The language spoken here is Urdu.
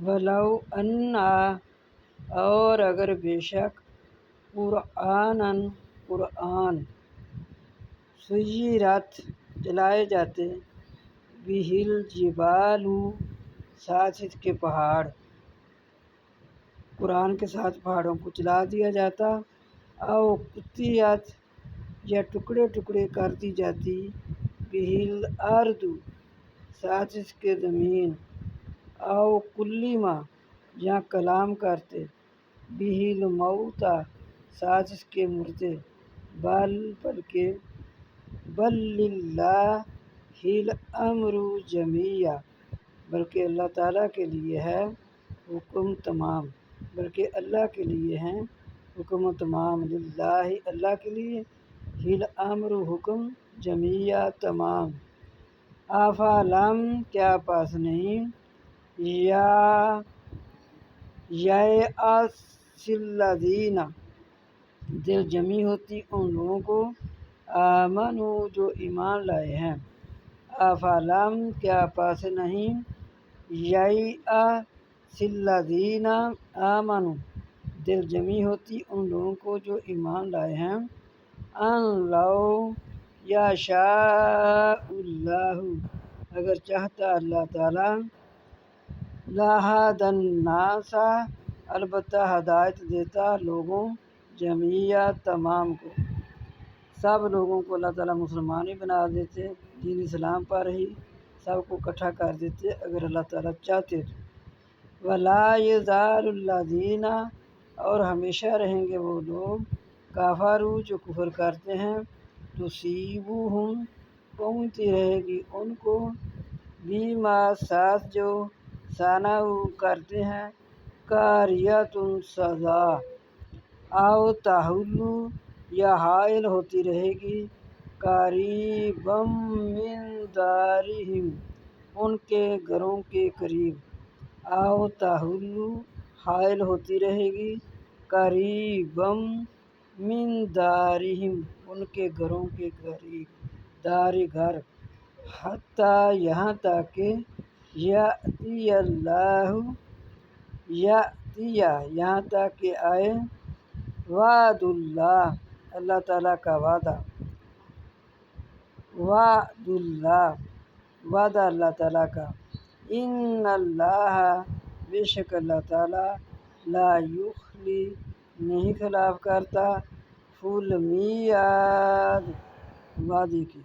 ولو انا، اور اگر بے شک، قرآن سیرت چلائے جاتے، بہل جبال، ساتھ اس کے پہاڑ، قرآن کے ساتھ پہاڑوں کو چلا دیا جاتا، او قطعت، یا ٹکڑے ٹکڑے کر دی جاتی، بہل ارض، ساتھ اس کے زمین، او کلما، یا کلام کرتے، بہل موتا، ساتھ اس کے مردے، بلکہ للہ الامر جمیعا، بلکہ اللہ تعالیٰ کے لیے ہے حکم تمام، بلکہ اللہ کے لیے ہیں حکم تمام، للہ اللہ کے لیے، الامر حکم، جمیعا تمام، افلم کیا پاس نہیں، یأس الذین، دل جمی ہوتی ان لوگوں کو، آمنو جو ایمان لائے ہیں، افلم کیا پاس نہیں، یأس الذین آمنو، دل جمی ہوتی ان لوگوں کو جو ایمان لائے ہیں، ان لو یشاء اللہ، اگر چاہتا اللہ تعالیٰ، لہدی الناس، البتہ ہدایت دیتا لوگوں، جمیعا تمام کو، سب لوگوں کو اللہ تعالیٰ مسلمان ہی بنا دیتے، دین اسلام پر ہی سب کو اکٹھا کر دیتے اگر اللہ تعالیٰ چاہتے تو، ولا یزال الذین، اور ہمیشہ رہیں گے وہ لوگ، کفروا جو کفر کرتے ہیں، تصیبہم، پہنچتی رہے گی ان کو، بما ساتھ جو، صنعوا کرتے ہیں، قاریۃ سزا، او تحل، یا حائل ہوتی رہے گی، قریبا من دارہم، ان کے گھروں کے قریب، او تحل، حائل ہوتی رہے گی، قریبا من دارہم، ان کے گھروں کے قریب، دار گھر، حتیٰ یہاں تک کہ، یأتی اللہ، یہاں تک کہ آئے، وعد اللہ، اللہ تعالیٰ کا وعدہ، وعد اللہ، وعدہ اللہ تعالیٰ کا، ان اللہ، بے شک اللہ تعالیٰ، لا یخلف، نہیں خلاف کرتا، المیعاد، وعدے کی۔